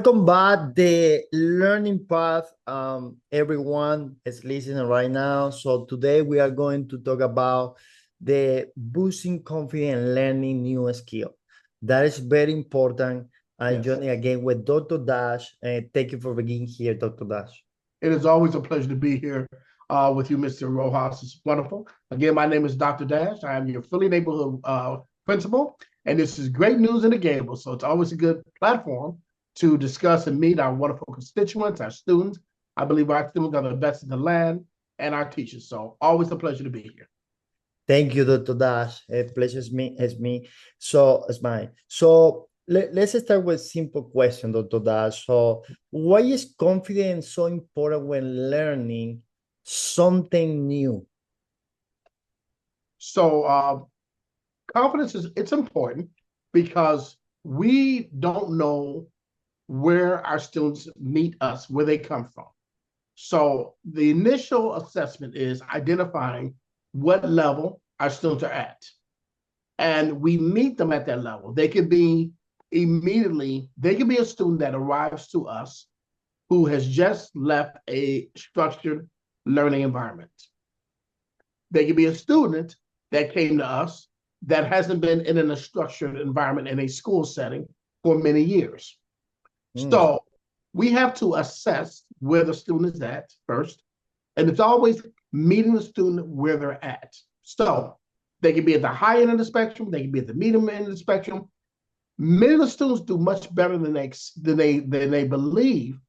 Welcome back the learning path. Everyone is listening right now. So today we are going to talk about the boosting confidence and learning new skill. That is very important. I'm Yes, joining again with Dr. Dash. And thank you for being here, Dr. Dash. it is always a pleasure to be here with you, Mr. Rojas. It's wonderful. Again, my name is Dr. Dash. I am your Philly neighborhood principal, and this is great news in the Gables. So it's always a good platform to discuss and meet our wonderful constituents, our students. I believe our students are the best in the land, and our teachers. So always a pleasure to be here. Thank you, Dr. Dash. It pleasures me. It's me. So it's mine. So let's start with simple question, Dr. Dash. So why is confidence so important when learning something new? So confidence it's important because we don't know where our students meet us, where they come from. So the initial assessment is identifying what level our students are at. And we meet them at that level. They could be a student that arrives to us who has just left a structured learning environment. They could be a student that came to us that hasn't been in a structured environment in a school setting for many years. Mm. So we have to assess where the student is at first, and it's always meeting the student where they're at. So they can be at the high end of the spectrum, they can be at the medium end of the spectrum. Many of the students do much better than they believe,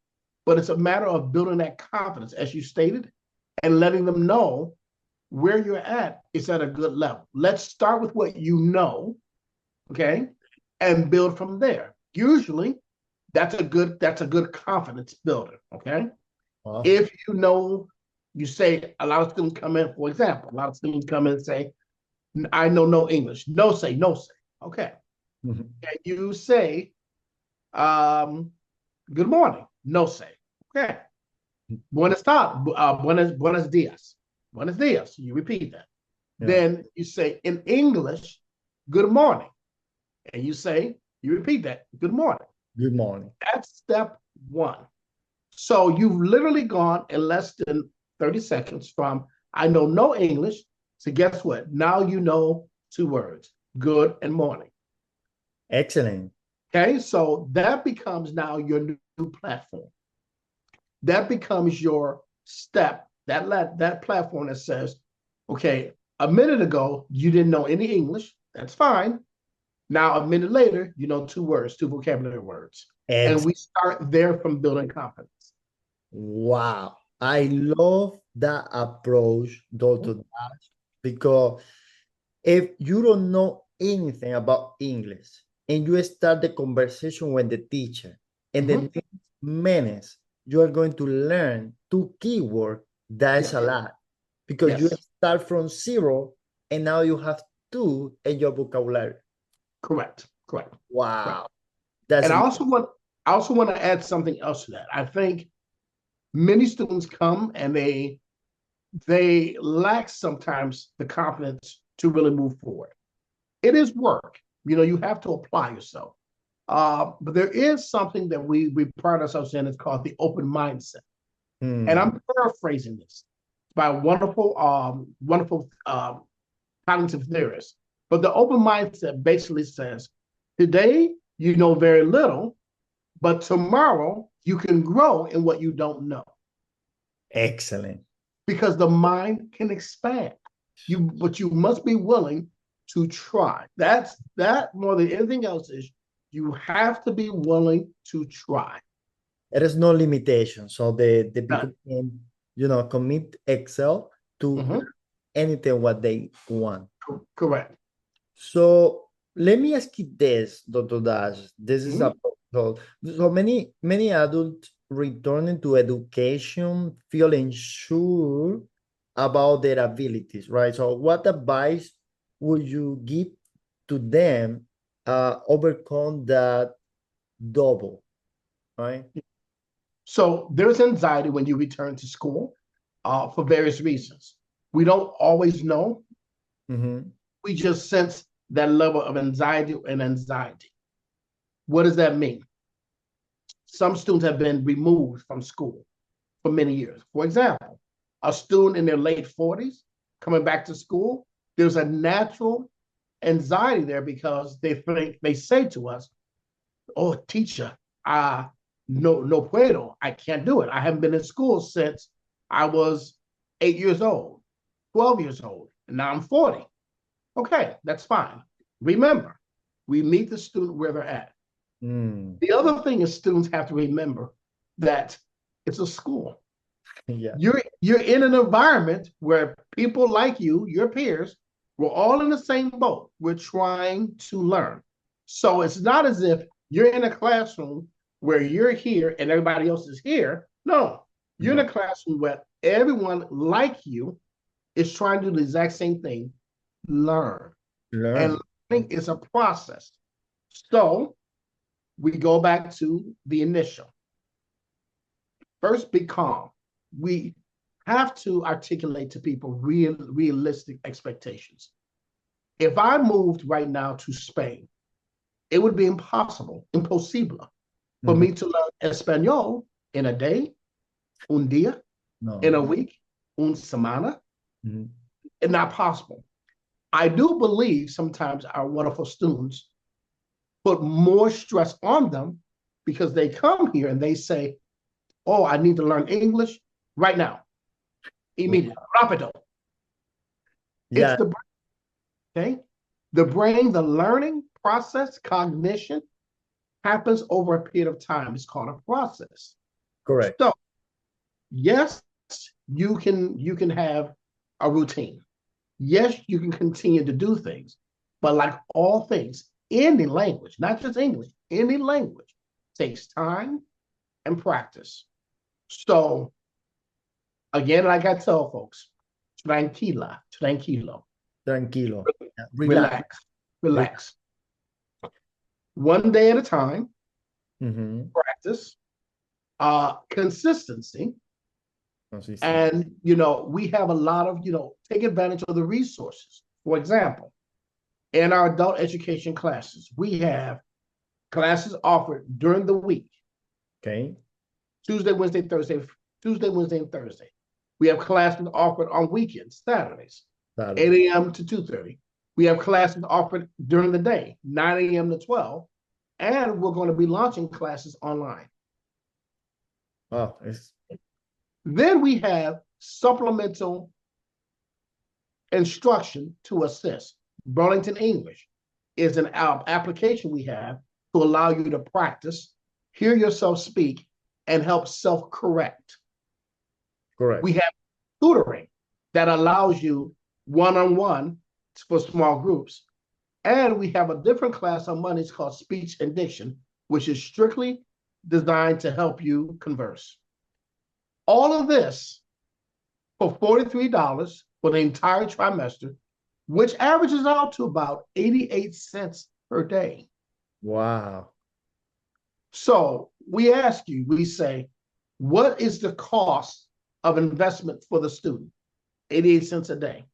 but it's a matter of building that confidence, as you stated, and letting them know where you're at is at a good level. Let's start with what you know, okay, and build from there. Usually, that's a good confidence builder, okay? Wow. If you know, you say a lot of students come in, for example, a lot of students come in and say, I know no English. No say, no say. Okay. Mhm. And you say, good morning. No say. Okay. Buenos dias. Buenos dias. You repeat that. Yeah. Then you say in English, good morning. And you repeat that, good morning. Good morning. That's step one. So you've literally gone in less than 30 seconds from I know no English to guess what? Now you know two words, good and morning. Excellent. Okay, so that becomes now your new platform. That becomes your step, that platform that says, okay, a minute ago, you didn't know any English. That's fine. Now, a minute later, you know two words, two vocabulary words. And Ex we start there from building confidence. Wow. I love that approach, Dr. Dash, because if you don't know anything about English and you start the conversation with the teacher, and the Mm-hmm. next minutes you are going to learn two keywords, that's Yes. a lot because you Yes. start from zero and now you have two in your vocabulary. Correct. Correct. Correct. Wow. That's And I also want to add something else to that. I think many students come and they lack sometimes the confidence to really move forward. It is work. You have to apply yourself. But there is something that we pride ourselves in. It's called the open mindset. And hmm, I'm paraphrasing this by a wonderful cognitive theorist. But the open mindset basically says, today you know very little, but tomorrow you can grow in what you don't know excellent. because the mind can expand. But you must be willing to try. That more than anything else is you have to be willing to try. There is no limitation. So the people None. can, commit Excel to Mhm. anything what they want. Correct. So let me ask you this, Dr. Dash. This is a Mhm. so many adults returning to education feel unsure about their abilities, right? So what advice would you give to them overcome that double, right? So there's anxiety when you return to school for various reasons. We don't always know. Mm-hmm. We just sense that level of anxiety and anxiety. What does that mean? some students have been removed from school for many years. For example, a student in their late 40s coming back to school, there's a natural anxiety there because they say to us, "Oh, teacher, no puedo. I can't do it. I haven't been in school since I was 8 years old, 12 years old, and now I'm 40." Okay, that's fine. Remember, we meet the student where they're at. The other thing is students have to remember that it's a school. Yeah. You're in an environment where people like you, your peers, we're all in the same boat. We're trying to learn. So it's not as if you're in a classroom where you're here and everybody else is here. No, you're in a classroom where everyone like you is trying to do the exact same thing, learn. And learning is a process. So we go back to the initial. First, be calm. We have to articulate to people realistic expectations. If I moved right now to Spain, it would be impossible for me to learn Espanol in a day, un día, in a week, una semana. It's not possible. I do believe sometimes our wonderful students put more stress on them because they come here and they say, "Oh, I need to learn English right now, immediately, rapido." Yeah. It's the brain, okay? The brain, the learning process, cognition happens over a period of time. It's called a process. Correct. So, yes, you can have a routine. Yes, you can continue to do things, but like all things, any language, not just English, any language takes time and practice. So, again, like I tell folks, tranquilo. Tranquilo. Relax. One day at a time, practice, consistency. And, we have a lot of, take advantage of the resources. For example, in our adult education classes, we have classes offered during the week. Okay. Tuesday, Wednesday, and Thursday. We have classes offered on weekends, Saturdays, 8 a.m. to 2:30. We have classes offered during the day, 9 a.m. to 12. And we're going to be launching classes online. Wow. Then we have supplemental instruction to assist. Burlington English is an application we have to allow you to practice, hear yourself speak, and help self-correct. Correct. We have tutoring that allows you one-on-one for small groups. And we have a different class on Mondays called Speech and Diction, which is strictly designed to help you converse. All of this for $43 for the entire trimester, which averages out to about 88 cents per day. Wow. So we ask you, we say, what is the cost of investment for the student? 88 cents a day.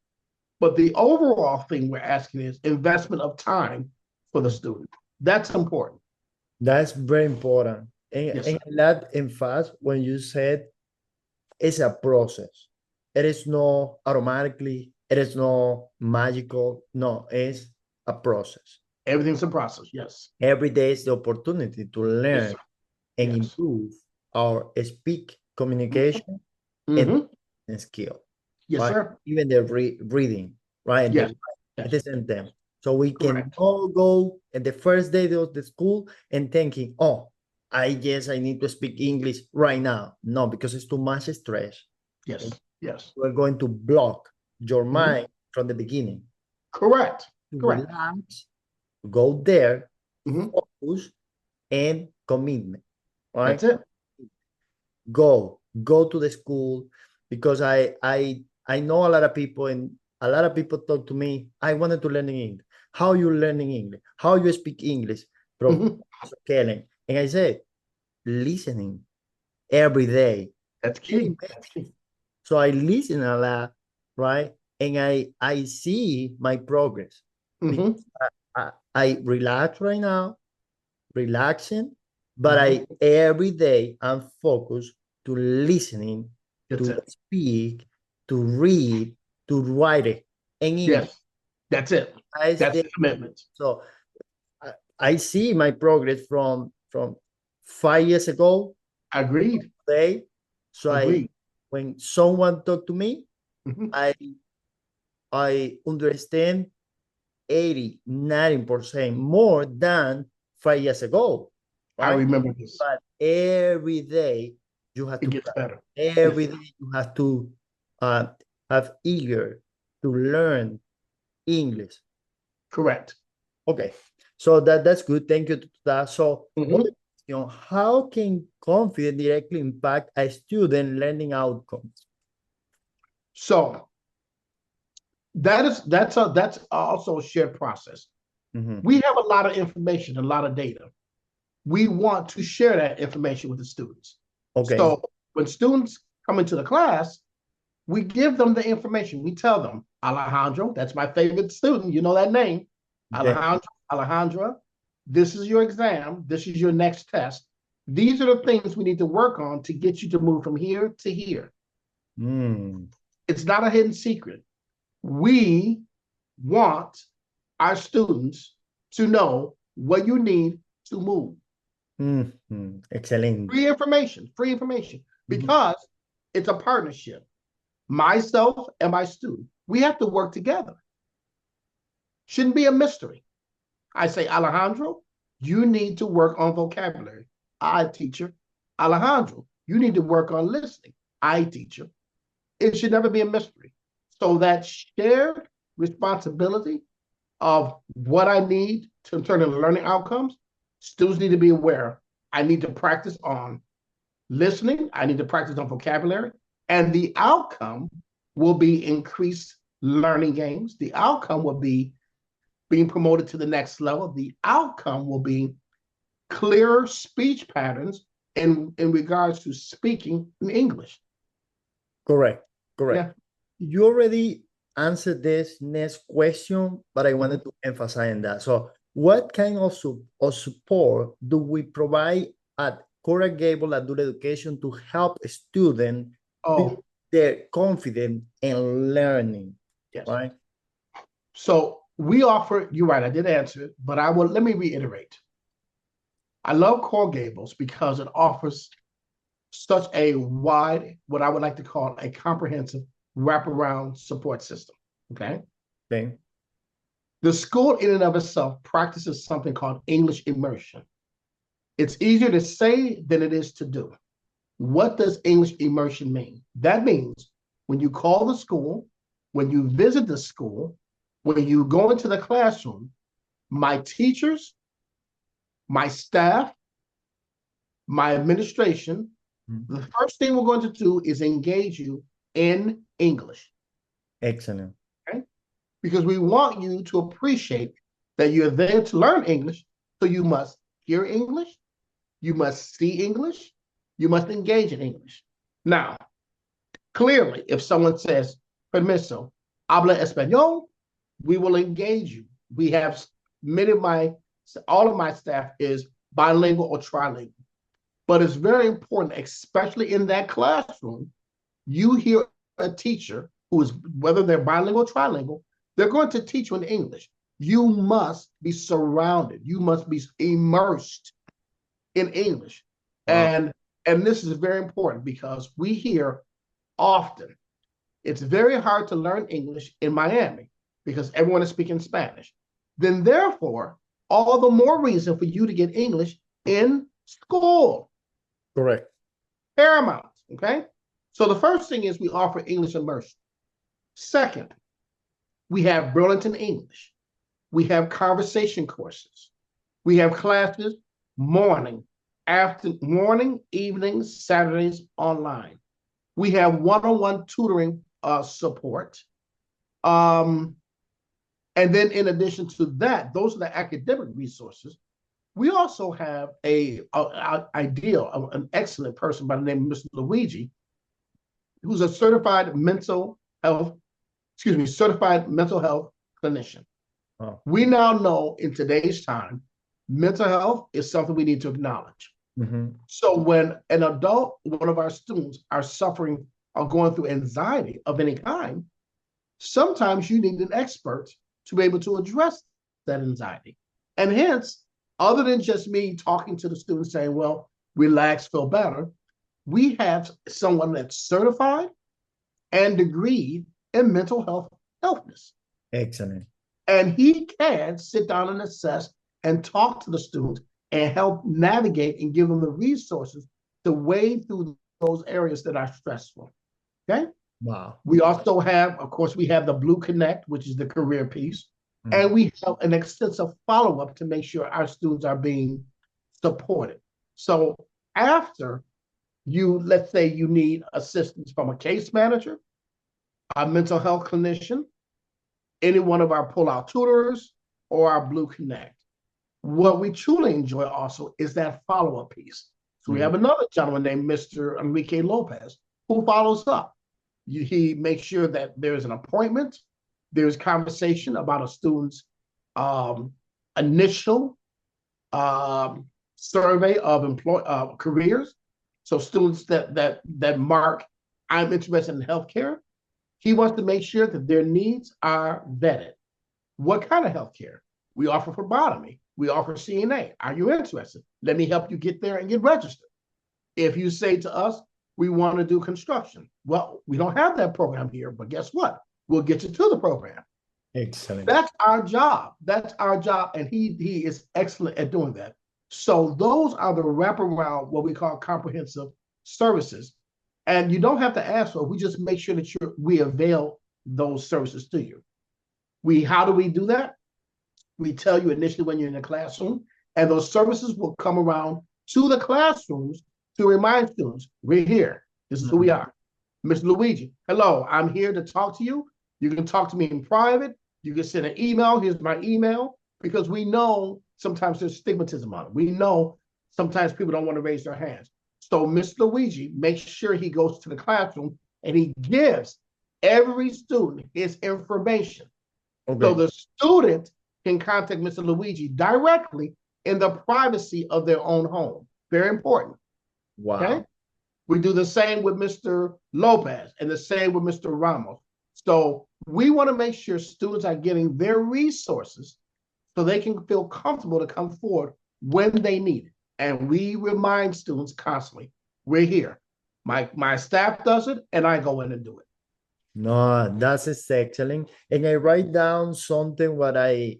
But the overall thing we're asking is investment of time for the student. That's important. That's very important. And that emphasize when you said it's a process. It is not automatically, it is not magical. No, it's a process. Everything's a process, yes. Every day is the opportunity to learn and improve our speak, communication, and skill. Yes, right? sir. Even the reading, right? Yes. At the same time. So we can all go at the first day of the school and thinking, oh, I need to speak English right now. No, because it's too much stress. Yes. We're going to block your mind from the beginning. Correct. Relax, go there, focus, and commitment. Right? That's it. Go to the school, because I know a lot of people, and a lot of people talk to me, I wanted to learn English. How you learning English? How you speak English? Kelen. And I said, listening every day. That's key. So I listen a lot, right? And I see my progress. I relax right now, relaxing, but I every day I'm focused to listening, That's to it. speak, to read, to write it in English. Yes, that's it. I That's say, the commitment. so I see my progress from 5 years ago Agreed. today. So I Agreed. when someone talk to me, Mhm. I understand 80-90% more than 5 years ago, I right? remember this. But every day you have It to gets practice. better. Yes, Every day you have to uh, have eager to learn English. correct. Okay, so that's good. Thank you to that. So, Mhm. how can confidence directly impact a student learning outcomes? So that's also a shared process. Mhm. We have a lot of information, a lot of data. We want to share that information with the students. Okay, So when students come into the class, we give them the information. We tell them, Alejandro, that's my favorite student. You know that name. okay. Alejandra, this is your exam. This is your next test. These are the things we need to work on to get you to move from here to here. Mm. It's not a hidden secret. We want our students to know what you need to move. Mhm. Excelente. Free information, Mhm. because it's a partnership. Myself and my student, we have to work together. Shouldn't be a mystery. I say, Alejandro, you need to work on vocabulary. I, teacher. Alejandro, you need to work on listening. I, teacher. It should never be a mystery. So that shared responsibility of what I need to turn into learning outcomes, students need to be aware. I need to practice on listening. I need to practice on vocabulary. And the outcome will be increased learning gains. The outcome will be being promoted to the next level. The outcome will be clearer speech patterns in regards to speaking in English. Correct. Correct. Yeah. You already answered this next question, but I Mhm. wanted to emphasize on that. So, what kind of support do we provide at Coral Gables Adult Education to help students build Oh, their confidence in learning? yes. Right? So we offer, you're right, I did answer it, but let me reiterate. I love Coral Gables because it offers such a wide, what I would like to call a comprehensive wraparound support system. Okay. Okay. The school in and of itself practices something called English immersion. It's easier to say than it is to do. What does English immersion mean? That means when you call the school, when you visit the school, when you go into the classroom, my teachers, my staff, my administration, Mhm. the first thing we're going to do is engage you in English. Excellent. Okay? Because we want you to appreciate that you're there to learn English. So you must hear English, you must see English, you must engage in English. Now, clearly, if someone says, permiso, habla español, we will engage you. We have all of my staff is bilingual or trilingual. But it's very important, especially in that classroom, you hear a teacher who is, whether they're bilingual or trilingual, they're going to teach you in English. You must be surrounded. You must be immersed in English. Wow. And this is very important because we hear often it's very hard to learn English in Miami because everyone is speaking Spanish. Then therefore, all the more reason for you to get English in school. Correct. Paramount. Okay. So the first thing is we offer English immersion. Second, we have Burlington English. We have conversation courses. We have classes morning, evenings, Saturdays online. We have one-on-one tutoring support. Um, and then in addition to that, those are the academic resources. We also have an excellent person by the name of Mr. Luigi, who's a certified mental health clinician. Wow. We now know in today's time, mental health is something we need to acknowledge. Mhm. So when an adult, one of our students, are suffering or going through anxiety of any kind, sometimes you need an expert to be able to address that anxiety. And hence, other than just me talking to the students saying, well, relax, feel better, we have someone that's certified and degreed in mental healthness. Excellent. And he can sit down and assess and talk to the student and help navigate and give them the resources to wade through those areas that are stressful. Okay. Wow. We also have, of course, we have the Blue Connect, which is the career piece, and Mm. we have an extensive follow-up to make sure our students are being supported. So after you, let's say you need assistance from a case manager, a mental health clinician, any one of our pull-out tutors, or our Blue Connect. What we truly enjoy also is that follow-up piece. So we have another gentleman named Mr. Enrique Lopez who follows up. He makes sure that there's an appointment, there's conversation about a student's initial survey of careers. So students that mark, I'm interested in healthcare, he wants to make sure that their needs are vetted. What kind of healthcare? We offer phlebotomy. We offer CNA. Are you interested? Let me help you get there and get registered. If you say to us, we want to do construction. Well, we don't have that program here, but guess what? We'll get you to the program. Excellent. That's our job. That's our job. And he is excellent at doing that. So those are the wraparound, what we call comprehensive services. And you don't have to ask for it. We just make sure that we avail those services to you. How do we do that? We tell you initially when you're in the classroom, and those services will come around to the classrooms to remind students, we're here. This is who we are. Mr. Luigi, hello, I'm here to talk to you. You can talk to me in private. You can send an email. Here's my email, because we know sometimes there's stigmatism on it. We know sometimes people don't want to raise their hands. So Mr. Luigi makes sure he goes to the classroom and he gives every student his information. Okay. So the student can contact Mr. Luigi directly in the privacy of their own home. Very important. Wow. Okay. We do the same with Mr. Lopez and the same with Mr. Ramos. So we want to make sure students are getting their resources so they can feel comfortable to come forward when they need it. And we remind students constantly, we're here. My staff does it, and I go in and do it. No, that's excellent. And I write down something what I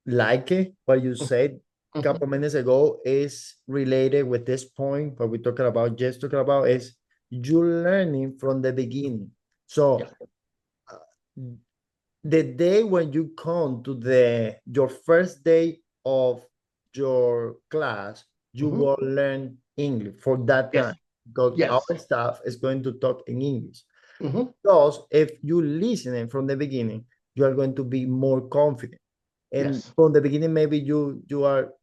like it, what you said a couple minutes ago is related with this point, what we're talking about, just talking about is you learning from the beginning. So Yes. The day when you come to your first day of your class, you will learn English for that time, because our staff is going to talk in English. Because if you listening from the beginning, you are going to be more confident. And from the beginning, maybe you are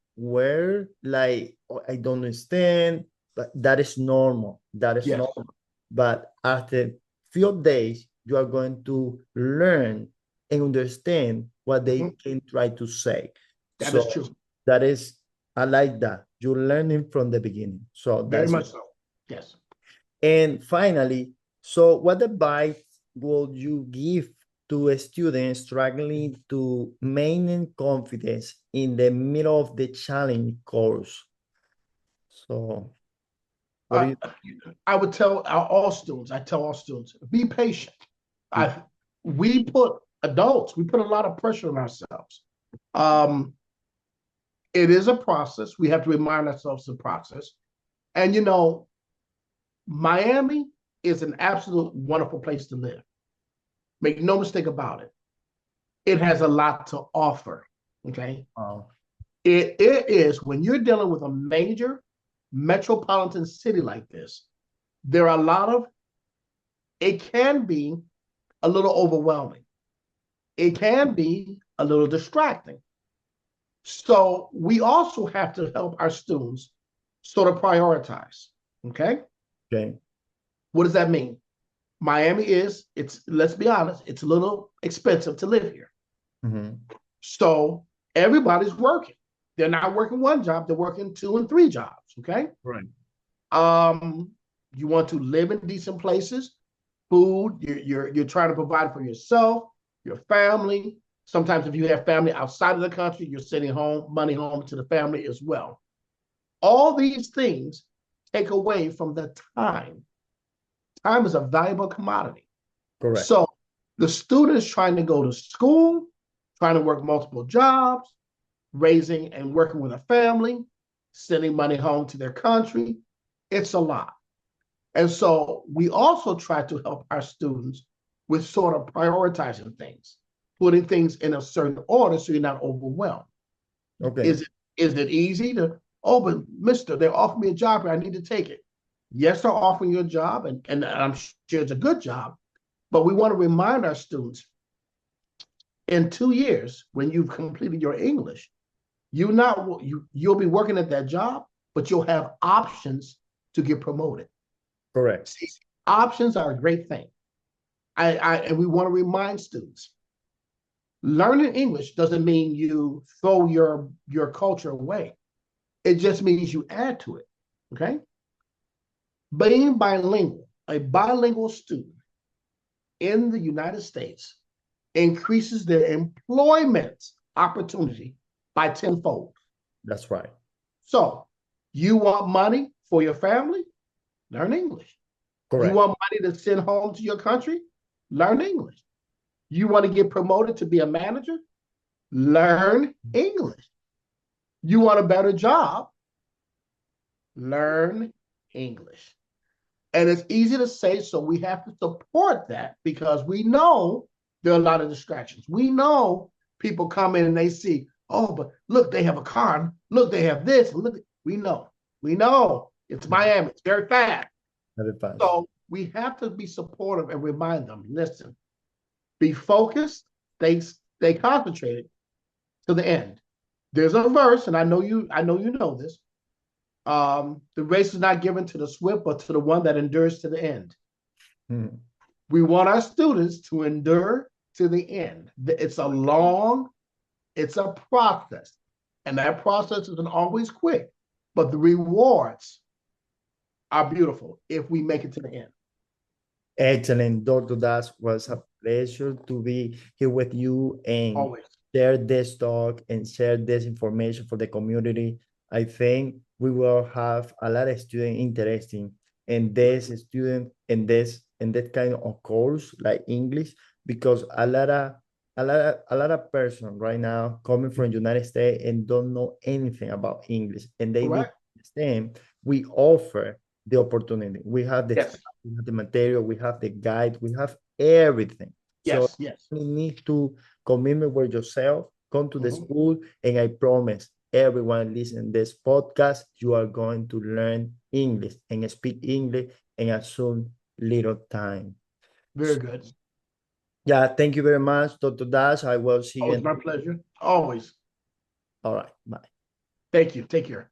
like, oh, I don't understand, but that is normal. That is normal. But after few days, you are going to learn and understand what they can try to say. That is true. That is, I like that. You're learning from the beginning. So very much so. Yes. And finally, so what advice would you give to a student struggling to maintain confidence in the middle of the challenge course? So what do you I would tell all students, be patient. We put a lot of pressure on ourselves. It is a process. We have to remind ourselves of the process. And Miami is an absolute wonderful place to live. Make no mistake about it. It has a lot to offer. Okay. It is, when you're dealing with a major metropolitan city like this, there are it can be a little overwhelming. It can be a little distracting. So we also have to help our students sort of prioritize. Okay. Okay. What does that mean? Miami let's be honest, it's a little expensive to live here. So everybody's working. they're not working one job, they're working 2 and 3 jobs, okay? Right. You want to live in decent places, food, you're trying to provide for yourself, your family. Sometimes if you have family outside of the country, you're sending money home to the family as well. All these things take away from the time. Time is a valuable commodity. Correct. So the student is trying to go to school, trying to work multiple jobs, raising and working with a family, sending money home to their country. It's a lot. And so we also try to help our students with sort of prioritizing things, putting things in a certain order so you're not overwhelmed. Okay. Is it easy to, oh, but mister, they offered me a job and I need to take it. Yes, they're offering you a job, and I'm sure it's a good job, but we want to remind our students in 2 years, when you've completed your English, you'll be working at that job, but you'll have options to get promoted. Correct. See, options are a great thing. And we want to remind students, learning English doesn't mean you throw your culture away. It just means you add to it, okay? Being bilingual, a bilingual student in the United States increases their employment opportunity by tenfold. That's right. So you want money for your family? Learn English. Correct. You want money to send home to your country? Learn English. You want to get promoted to be a manager? Learn English. You want a better job? Learn English. And it's easy to say, so we have to support that because we know there are a lot of distractions. We know people come in and they see, oh, but look, they have a car. Look, they have this. Look, we know. It's Miami. It's very fast. Very fast. So we have to be supportive and remind them, listen, be focused, stay concentrated to the end. There's a verse, and I know you know this. The race is not given to the swift, but to the one that endures to the end. We want our students to endure to the end. It's a process. And that process isn't always quick, but the rewards are beautiful if we make it to the end. Excellent, Dr. Das. Was a pleasure to be here with you and Always share this talk and share this information for the community. I think we will have a lot of students interested in this student in that kind of course like English, because a lot of person right now coming from United States and don't know anything about English, and they need to understand we offer the opportunity. We have the yes. we have the material, we have the guide, we have everything. Yes, so yes. you need to commitment with yourself, come to the school, and I promise everyone listening this podcast, you are going to learn English and speak English in a soon little time. Very good. Yeah, thank you very much, Dr. Dash. I will see you. It's my pleasure. Always. All right, bye. Thank you. Take care.